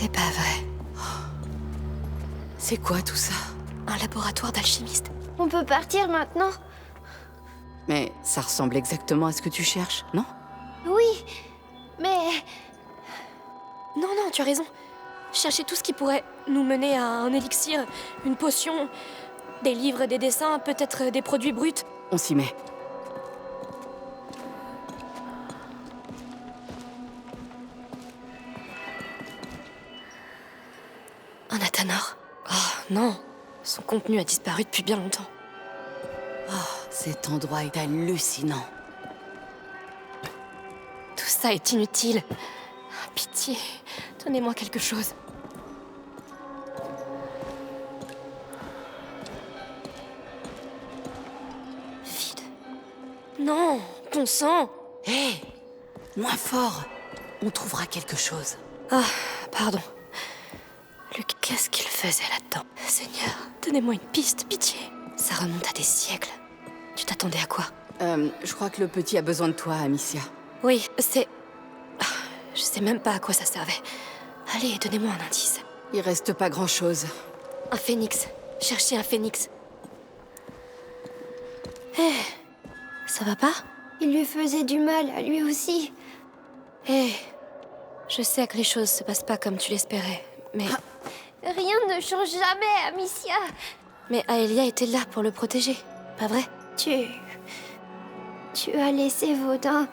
C'est pas vrai. C'est quoi tout ça? Un laboratoire d'alchimiste. On peut partir maintenant? Mais ça ressemble exactement à ce que tu cherches, non? Oui, mais... Non, non, tu as raison. Chercher tout ce qui pourrait nous mener à un élixir, une potion, des livres, des dessins, peut-être des produits bruts. On s'y met. Un Athanor. Oh non, son contenu a disparu depuis bien longtemps. Cet endroit est hallucinant. Tout ça est inutile. Pitié, donnez-moi quelque chose. Vide. Non, bon sang. Hé! Moins fort! On trouvera quelque chose. Ah, pardon. Luc, qu'est-ce qu'il faisait là-dedans? Seigneur, donnez-moi une piste, pitié. Ça remonte à des siècles. Tu t'attendais à quoi? Je crois que le petit a besoin de toi, Amicia. Oui, c'est... Ah, je sais même pas à quoi ça servait. Allez, donnez-moi un indice. Il reste pas grand-chose. Un phénix. Cherchez un phénix. Hé, ça va pas? il lui faisait du mal à lui aussi. Hé, je sais que les choses se passent pas comme tu l'espérais, mais... Rien ne change jamais, Amicia. Mais Aelia était là pour le protéger, pas vrai? Tu as laissé Vaudin.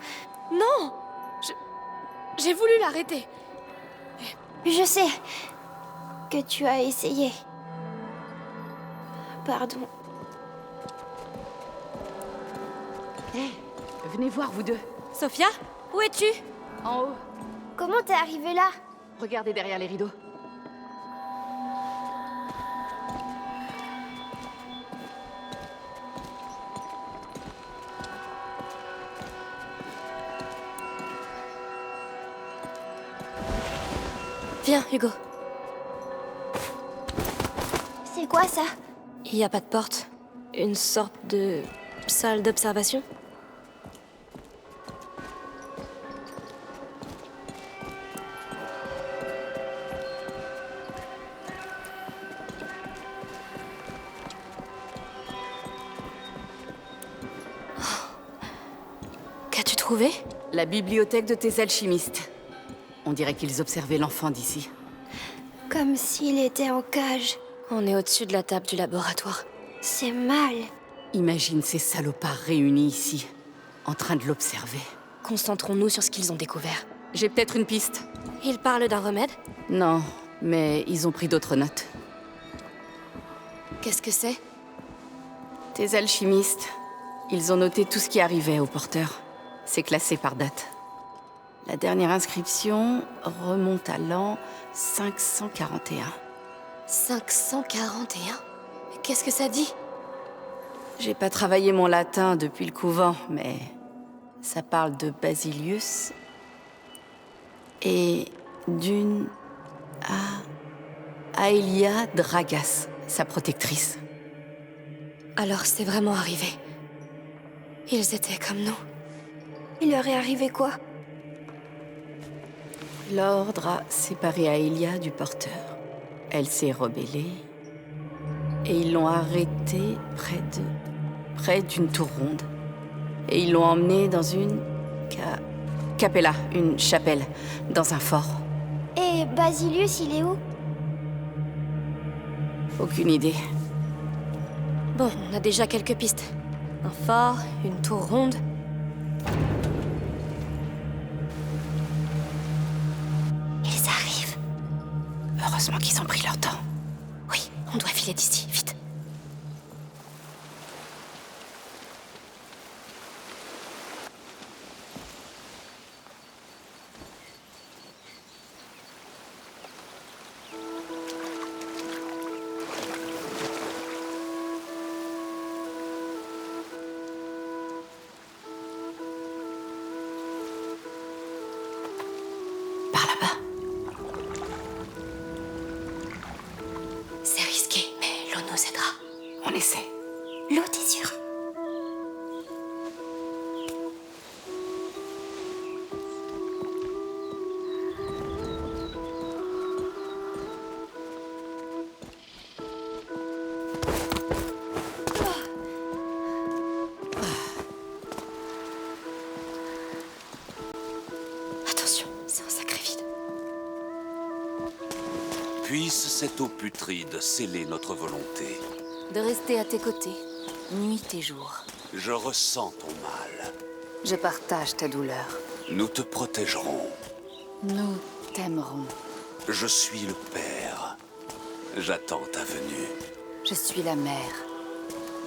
Non! J'ai voulu l'arrêter. Je sais que tu as essayé. Pardon. Hé! Venez voir, vous deux. Sophia, où es-tu? En haut. Comment t'es arrivée là? Regardez derrière les rideaux. Viens, Hugo. C'est quoi ça? Il y a pas de porte. Une sorte de... salle d'observation? Qu'as-tu trouvé? La bibliothèque de tes alchimistes. On dirait qu'ils observaient l'enfant d'ici. Comme s'il était en cage. On est au-dessus de la table du laboratoire. C'est mal. Imagine ces salopards réunis ici, en train de l'observer. Concentrons-nous sur ce qu'ils ont découvert. J'ai peut-être une piste. Ils parlent d'un remède? Non, mais ils ont pris d'autres notes. Qu'est-ce que c'est? Tes alchimistes, ils ont noté tout ce qui arrivait au porteur. C'est classé par date. La dernière inscription remonte à l'an 541. 541? Qu'est-ce que ça dit? J'ai pas travaillé mon latin depuis le couvent, mais ça parle de Basilius et d'une Aelia Dragas, sa protectrice. Alors c'est vraiment arrivé. Ils étaient comme nous. Il leur est arrivé quoi? L'ordre a séparé Aelia du porteur. Elle s'est rebellée et ils l'ont arrêtée près d'une tour ronde. Et ils l'ont emmenée dans une capella, une chapelle, dans un fort. Et Basilius, il est où? Aucune idée. Bon, on a déjà quelques pistes. Un fort, une tour ronde. Ils arrivent. Heureusement qu'ils ont pris leur temps. Oui, on doit filer d'ici, vite. Par là-bas. C'est risqué, mais l'eau nous aidera. On essaie. L'eau, t'es sûre? Puisse cette eau putride sceller notre volonté. De rester à tes côtés, nuit et jour. Je ressens ton mal. Je partage ta douleur. Nous te protégerons. Nous t'aimerons. Je suis le père. J'attends ta venue. Je suis la mère.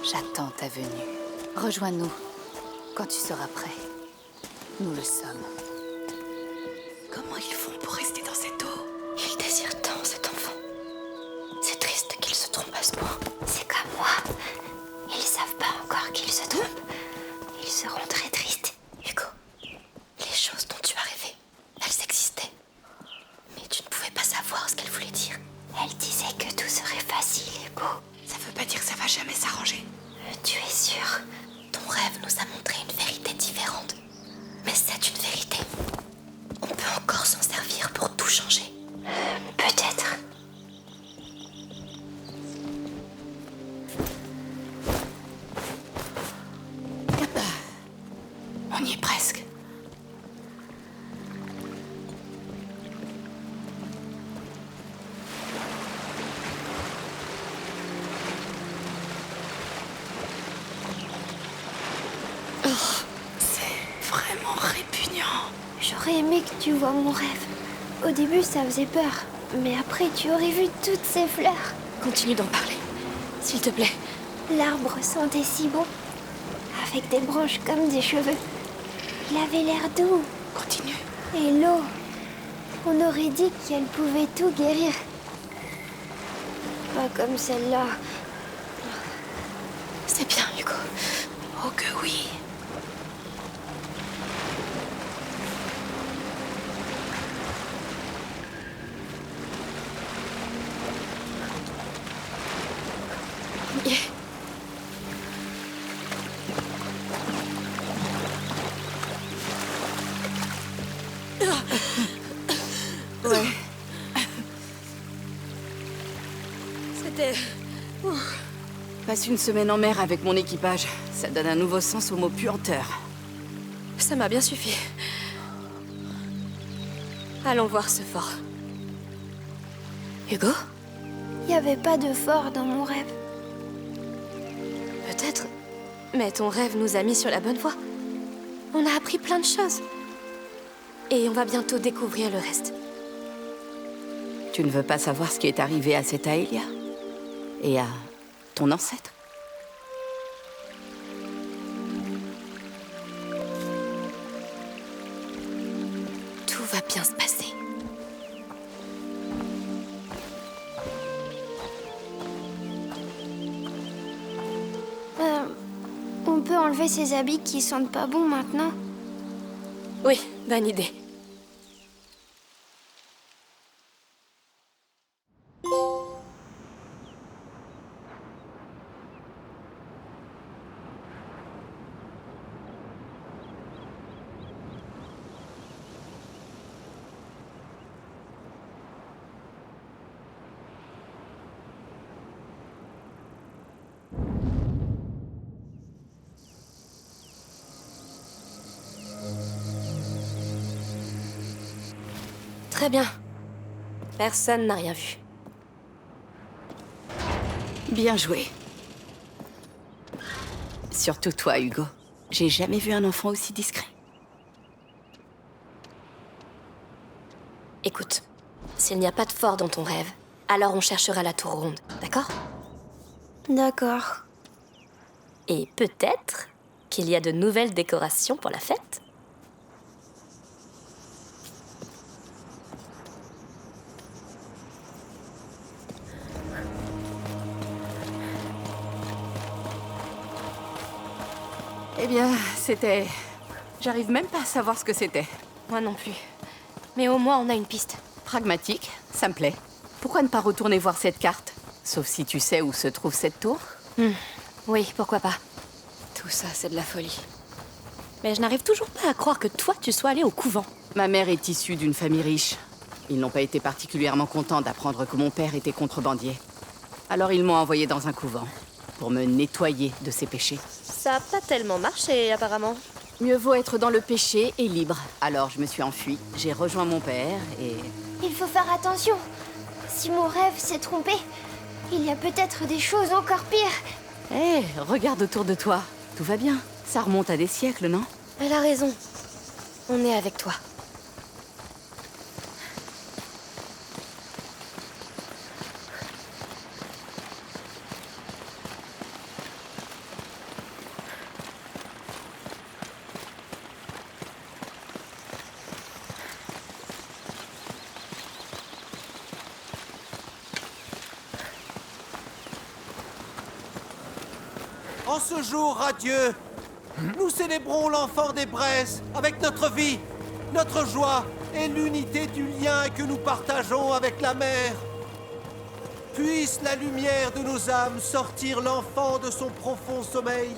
J'attends ta venue. Rejoins-nous quand tu seras prêt. Nous le sommes. Comment ils font pour rester dans cette eau? Ils désirent tant cet enfant. C'est triste qu'ils se trompent à ce point. C'est comme moi. Ils savent pas encore qu'ils se trompent. Ils seront très tristes. Hugo, les choses dont tu as rêvé, elles existaient. Mais tu ne pouvais pas savoir ce qu'elles voulaient dire. Elle disait que tout serait facile, Hugo. Ça veut pas dire que ça va jamais s'arranger. Tu es sûr? Ton rêve nous a montré une vérité différente. Mais c'est une vérité. On peut encore s'en servir pour tout changer. Peut-être. On y est presque. C'est vraiment répugnant. J'aurais aimé que tu vois mon rêve. Au début, ça faisait peur. Mais après, tu aurais vu toutes ces fleurs. Continue d'en parler, s'il te plaît. L'arbre sentait si bon. Avec des branches comme des cheveux. Il avait l'air doux. Continue. Et l'eau. On aurait dit qu'elle pouvait tout guérir. Pas comme celle-là. C'est bien, Hugo. Oh que oui. Ouais. C'était... Passe une semaine en mer avec mon équipage. Ça donne un nouveau sens au mot puanteur. Ça m'a bien suffi. Allons voir ce fort. Hugo? Il n'y avait pas de fort dans mon rêve. Peut-être. Mais ton rêve nous a mis sur la bonne voie. On a appris plein de choses. Et on va bientôt découvrir le reste. Tu ne veux pas savoir ce qui est arrivé à cette Aelia? Et à ton ancêtre? Tout va bien se passer. On peut enlever ces habits qui sentent pas bon maintenant. Oui, bonne idée. Très bien. Personne n'a rien vu. Bien joué. Surtout toi, Hugo. J'ai jamais vu un enfant aussi discret. Écoute, s'il n'y a pas de fort dans ton rêve, alors on cherchera la tour ronde, d'accord? D'accord. Et peut-être qu'il y a de nouvelles décorations pour la fête? Eh bien, c'était... J'arrive même pas à savoir ce que c'était. Moi non plus. Mais au moins on a une piste. Pragmatique, ça me plaît. Pourquoi ne pas retourner voir cette carte? Sauf si tu sais où se trouve cette tour. Oui, pourquoi pas. Tout ça, c'est de la folie. Mais je n'arrive toujours pas à croire que toi, tu sois allé au couvent. Ma mère est issue d'une famille riche. Ils n'ont pas été particulièrement contents d'apprendre que mon père était contrebandier. Alors ils m'ont envoyé dans un couvent, pour me nettoyer de ses péchés. Ça a pas tellement marché, apparemment. Mieux vaut être dans le péché et libre. Alors je me suis enfuie, j'ai rejoint mon père et... Il faut faire attention. Si mon rêve s'est trompé, il y a peut-être des choses encore pires. Hé, regarde autour de toi. Tout va bien. Ça remonte à des siècles, non? Elle a raison. On est avec toi. En ce jour radieux, nous célébrons l'enfant des braises avec notre vie, notre joie et l'unité du lien que nous partageons avec la mer. Puisse la lumière de nos âmes sortir l'enfant de son profond sommeil.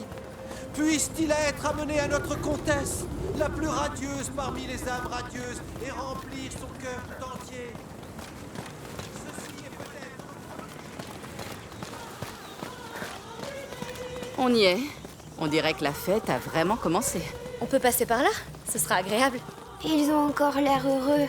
Puisse-t-il être amené à notre comtesse, la plus radieuse parmi les âmes radieuses, et remplir son cœur tout entier. Ceci est peut-être... On y est. On dirait que la fête a vraiment commencé. On peut passer par là? Ce sera agréable. Ils ont encore l'air heureux.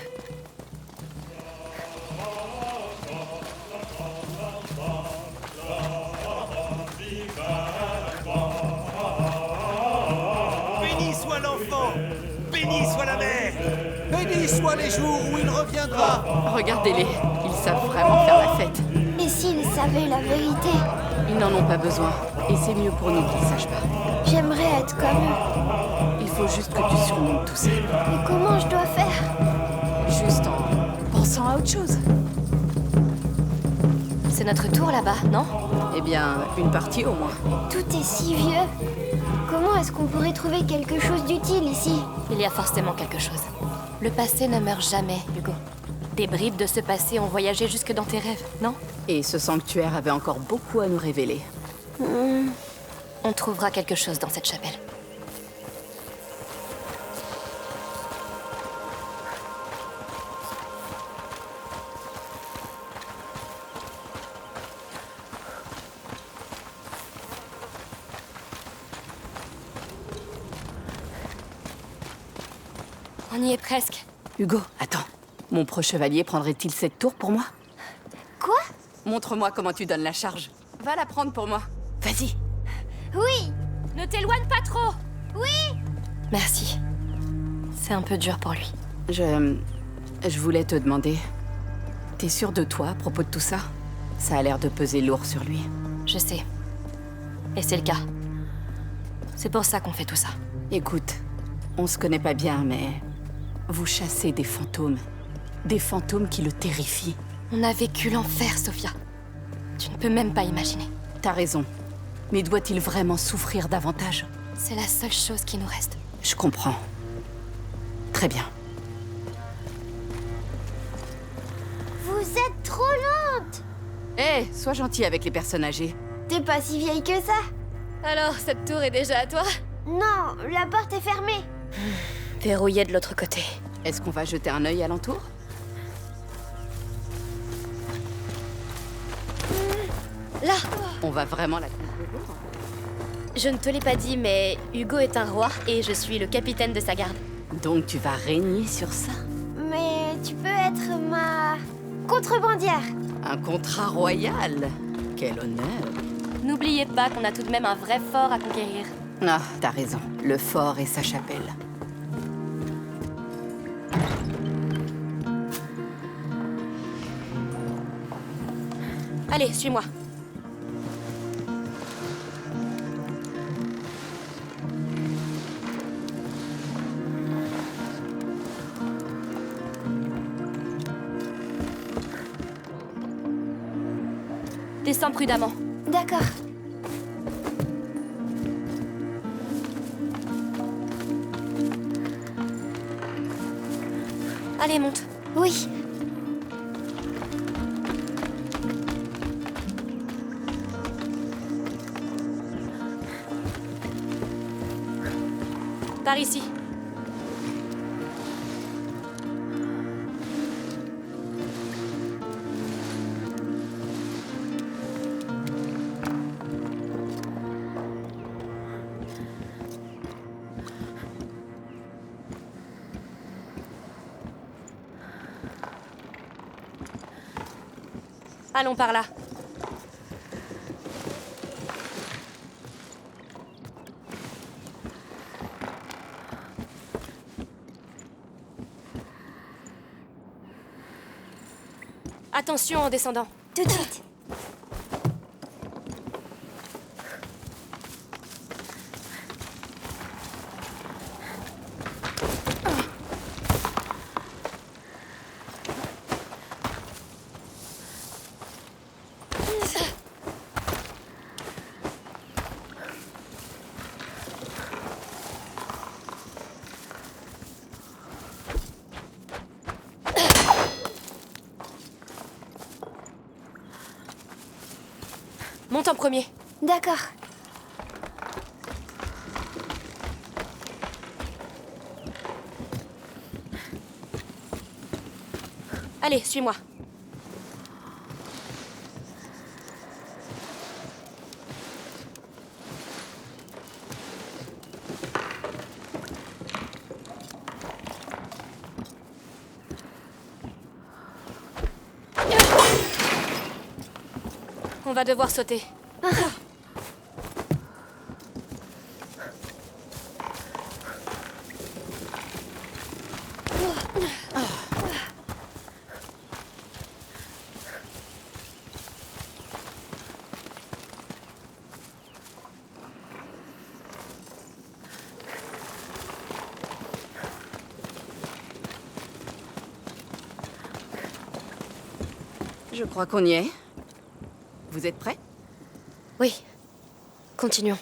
Béni soit l'enfant, béni soit la mère, béni soient les jours où il reviendra. Regardez-les. Ils savent vraiment faire la fête. Et s'ils savaient la vérité, Ils n'en ont pas besoin. Et c'est mieux pour nous qu'ils sachent pas. j'aimerais être comme eux. Il faut juste que tu surmontes tout ça. Mais comment je dois faire? Juste en pensant à autre chose. C'est notre tour là-bas, non? Eh bien, une partie au moins. Tout est si vieux. Comment est-ce qu'on pourrait trouver quelque chose d'utile ici? Il y a forcément quelque chose. Le passé ne meurt jamais, Hugo. Des bribes de ce passé ont voyagé jusque dans tes rêves, non? Et ce sanctuaire avait encore beaucoup à nous révéler. On trouvera quelque chose dans cette chapelle. On y est presque. Hugo, attends. Mon pro-chevalier prendrait-il cette tour pour moi? Quoi? Montre-moi comment tu donnes la charge. Va la prendre pour moi. Vas-y. Oui! Ne t'éloigne pas trop! Oui! Merci. C'est un peu dur pour lui. Je voulais te demander. T'es sûr de toi à propos de tout ça? Ça a l'air de peser lourd sur lui. Je sais. Et c'est le cas. C'est pour ça qu'on fait tout ça. Écoute, on se connaît pas bien, mais vous chassez des fantômes. Des fantômes qui le terrifient. On a vécu l'enfer, Sophia. Tu ne peux même pas imaginer. T'as raison. Mais doit-il vraiment souffrir davantage? C'est la seule chose qui nous reste. Je comprends. Très bien. Vous êtes trop lente! Hé, sois gentil avec les personnes âgées. T'es pas si vieille que ça? Alors, cette tour est déjà à toi? Non, la porte est fermée. Verrouillée de l'autre côté. Est-ce qu'on va jeter un œil alentour? Là! On va vraiment la conquérir? Je ne te l'ai pas dit, mais Hugo est un roi et je suis le capitaine de sa garde. Donc tu vas régner sur ça? Mais tu peux être ma contrebandière. Un contrat royal? Quel honneur! N'oubliez pas qu'on a tout de même un vrai fort à conquérir. Ah, t'as raison. Le fort et sa chapelle. Allez, suis-moi. Descends prudemment. D'accord. Allez, monte. Oui. Par ici. Allons par là. Attention en descendant. Tout de suite. Monte en premier. D'accord. Allez, suis-moi. On va devoir sauter. Je crois qu'on y est. Vous êtes prêts? Oui. Continuons.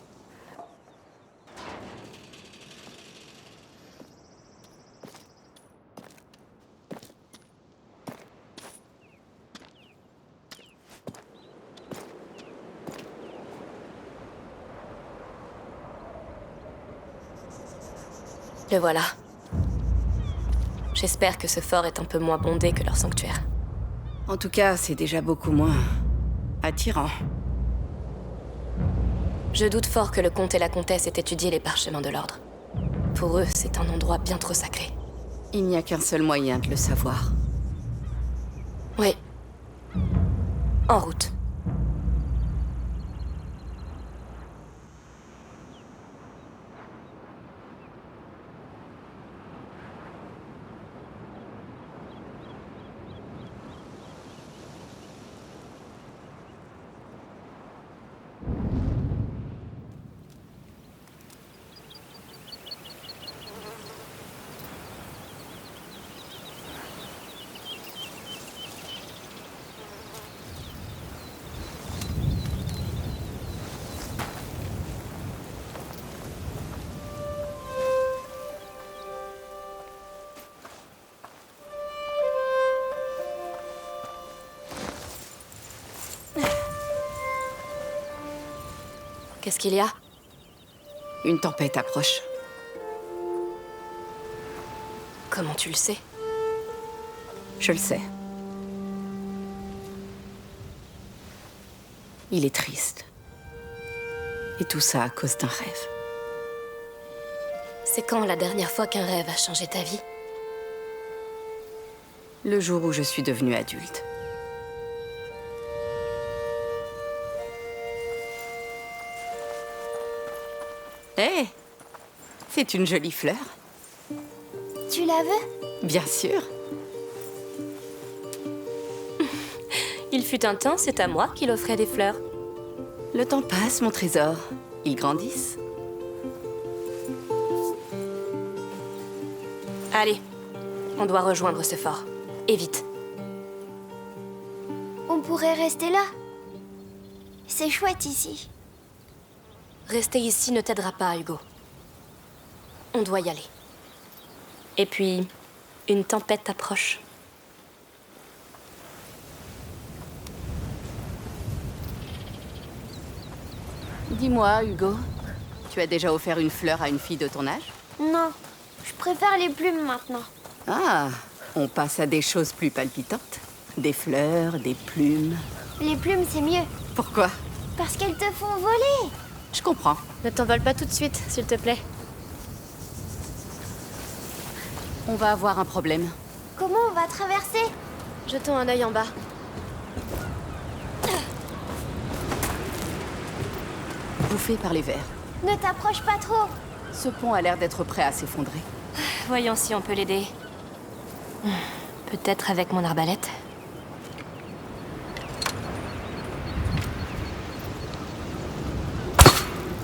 Le voilà. J'espère que ce fort est un peu moins bondé que leur sanctuaire. En tout cas, c'est déjà beaucoup moins attirant. Je doute fort que le comte et la comtesse aient étudié les parchemins de l'ordre. Pour eux, c'est un endroit bien trop sacré. Il n'y a qu'un seul moyen de le savoir. Oui. En route. Qu'est-ce qu'il y a? Une tempête approche. Comment tu le sais? Je le sais. Il est triste. Et tout ça à cause d'un rêve. C'est quand la dernière fois qu'un rêve a changé ta vie? Le jour où je suis devenue adulte. Hé! C'est une jolie fleur. Tu la veux? Bien sûr. Il fut un temps, c'est à moi qu'il offrait des fleurs. Le temps passe, mon trésor. Ils grandissent. Allez, on doit rejoindre ce fort. Et vite. On pourrait rester là. C'est chouette ici. Rester ici ne t'aidera pas, Hugo. On doit y aller. Et puis, une tempête approche. Dis-moi, Hugo, tu as déjà offert une fleur à une fille de ton âge? Non, je préfère les plumes maintenant. Ah, on passe à des choses plus palpitantes. Des fleurs, des plumes. Les plumes, c'est mieux. Pourquoi? Parce qu'elles te font voler. Je comprends. Ne t'envole pas tout de suite, s'il te plaît. On va avoir un problème. Comment on va traverser? Jetons un œil en bas. bouffé par les vers. Ne t'approche pas trop. Ce pont a l'air d'être prêt à s'effondrer. Voyons si on peut l'aider. Peut-être avec mon arbalète.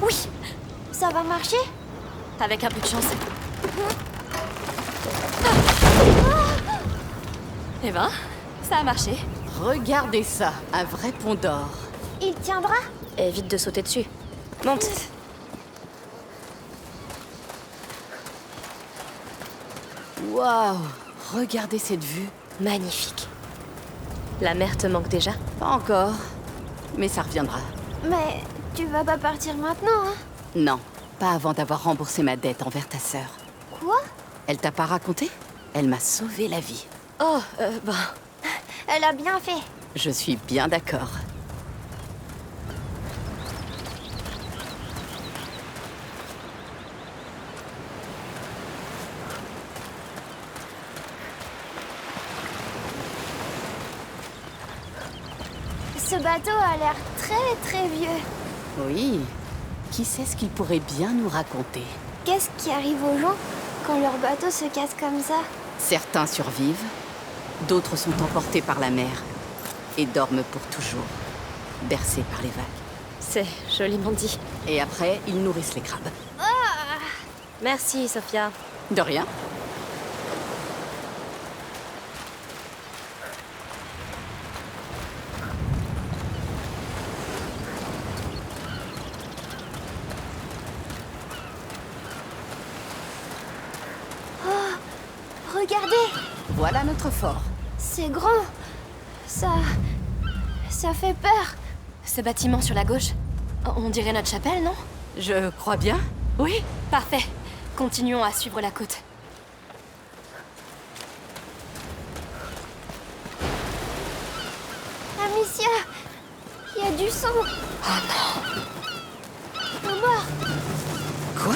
Oui, Ça va marcher? avec un peu de chance. Eh ben, ça a marché. Regardez ça, un vrai pont d'or. Il tiendra? Évite de sauter dessus. Monte. Waouh, regardez cette vue. Magnifique. La mer te manque déjà? Pas encore, mais ça reviendra. Mais tu vas pas partir maintenant, hein? Non, pas avant d'avoir remboursé ma dette envers ta sœur. Quoi? Elle t'a pas raconté? Elle m'a sauvé la vie. Oh, ben... Elle a bien fait. Je suis bien d'accord. Ce bateau a l'air très vieux. Oui, qui sait ce qu'il pourrait bien nous raconter? Qu'est-ce qui arrive aux gens quand leur bateau se casse comme ça? Certains survivent, d'autres sont emportés par la mer et dorment pour toujours, bercés par les vagues. C'est joliment dit. Et après, ils nourrissent les crabes. Merci, Sophia. De rien. Regardez, Voilà notre fort. c'est grand. Ça fait peur. Ce bâtiment sur la gauche, on dirait notre chapelle, non? Je crois bien. Oui. Parfait. Continuons à suivre la côte. Amicia, il y a du sang. Oh non, Un mort. Quoi?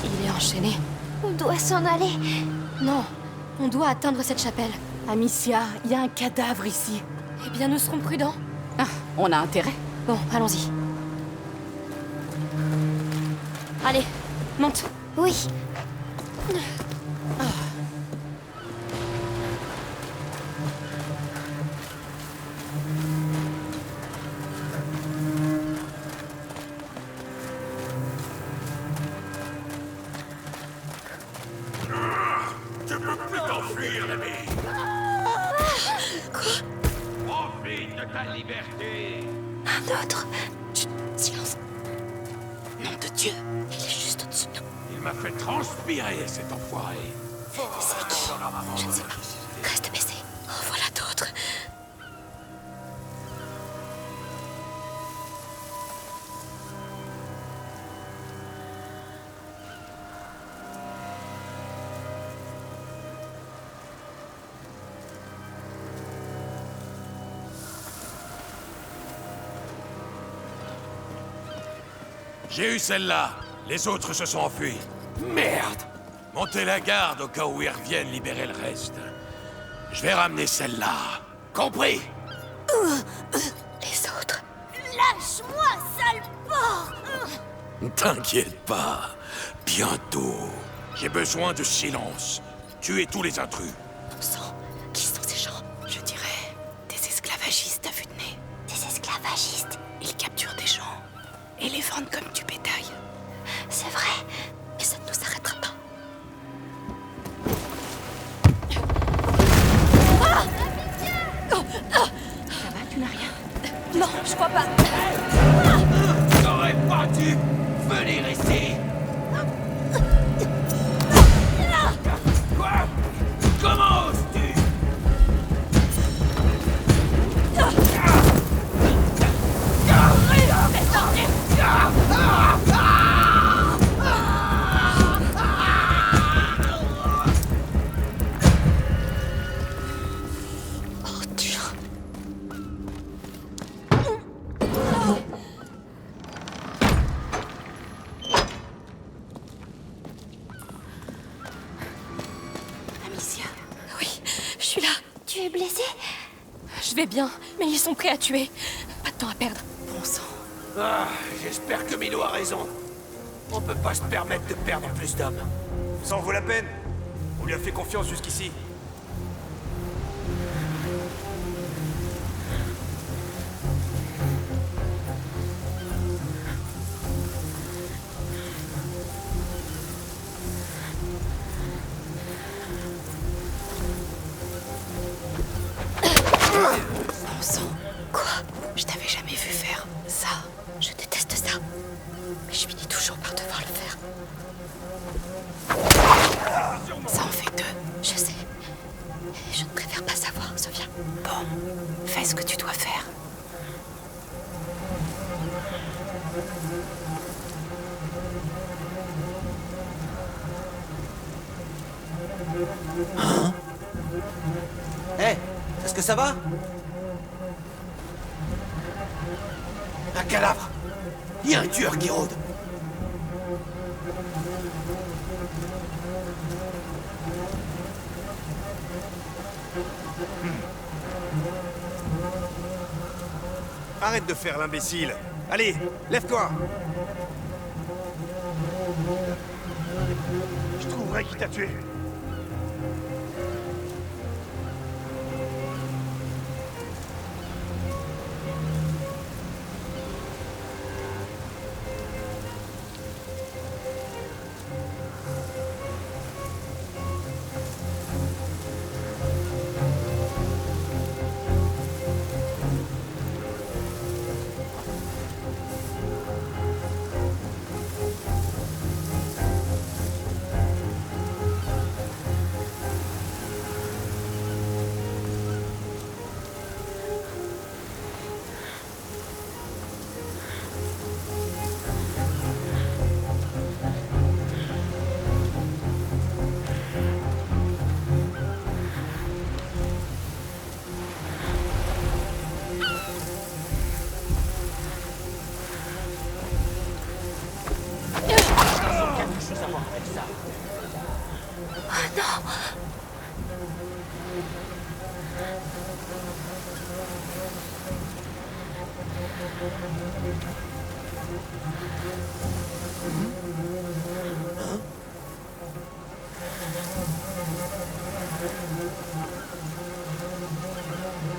il est enchaîné. On doit s'en aller. Non, on doit atteindre cette chapelle. Amicia, il y a un cadavre ici. Eh bien, nous serons prudents. Ah, on a intérêt. Bon, allons-y. Allez, monte. Oui. Tu peux plus t'enfuir, l'ami. Profite de ta liberté. Un autre. Chut, silence. Nom de Dieu, il est juste au-dessus de nous. Il m'a fait transpirer, cet enfoiré. C'est qui? Je ne sais pas. Reste baissé. Oh, voilà d'autres. J'ai eu celle-là. Les autres se sont enfuis. Merde! Montez la garde au cas où ils reviennent libérer le reste. Je vais ramener celle-là. Compris? Les autres. Lâche-moi, sale porc. T'inquiète pas. Bientôt. J'ai besoin de silence. Tuez tous les intrus. Bon sang, qui sont ces gens? Je dirais des esclavagistes à vue de nez. Des esclavagistes. Ils capturent des gens et les vendent comme du bétail. C'est vrai. Mais ça ne nous arrêtera pas. Ça va, tu n'as rien? Non, je crois pas. T'aurais pas dû venir ici! Quoi? Comment oses-tu? Oh Dieu. Amicia, Oui, je suis là. Tu es blessé? Je vais bien, mais ils sont prêts à tuer. Pas de temps à perdre. bon sang. Ah, j'espère que Milo a raison. On peut pas se permettre de perdre plus d'hommes. Ça en vaut la peine. On lui a fait confiance jusqu'ici. Bon sang. Quoi? Je t'avais jamais vu faire ça. Je déteste ça. Mais je finis toujours par devoir le faire. Ça en fait 2. Je sais. Et je ne préfère pas savoir, Sophia. Bon, fais ce que tu dois faire. Hé, est-ce que ça va? Un cadavre! Il y a un tueur qui rôde! Arrête de faire l'imbécile. Allez, lève-toi. Je trouverai qui t'a tué.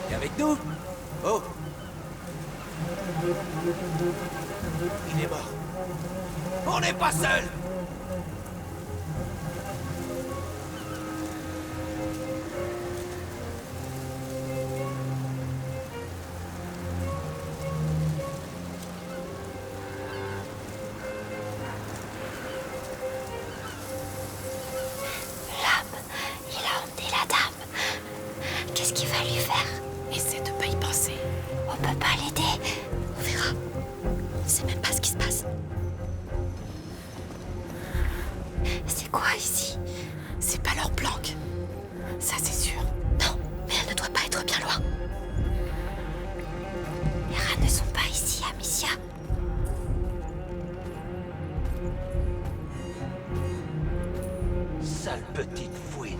T'es avec nous? Oh! Il est mort. On n'est pas seul! L'homme, il a emmené la dame. Qu'est-ce qu'il va lui faire? Essaie de pas y penser. On peut pas l'aider. On verra. On ne sait même pas ce qui se passe. C'est quoi ici? C'est pas leur planque. Ça, c'est sûr. Non, mais elle ne doit pas être bien loin. Les rats ne sont pas ici, Amicia. Sale petite fouine.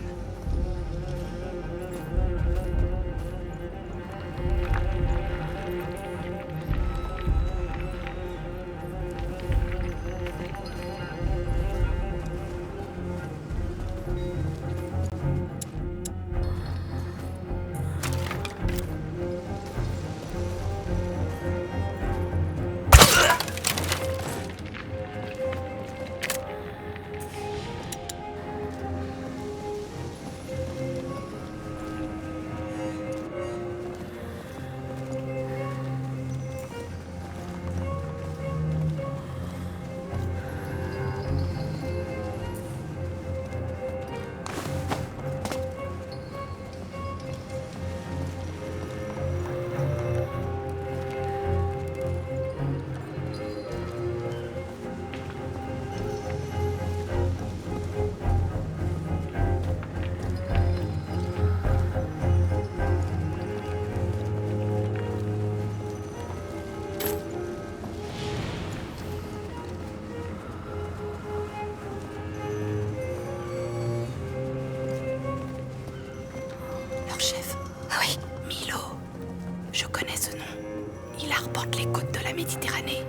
Leur chef, Ah oui, Milo. Je connais ce nom. Il arpente les côtes de la Méditerranée.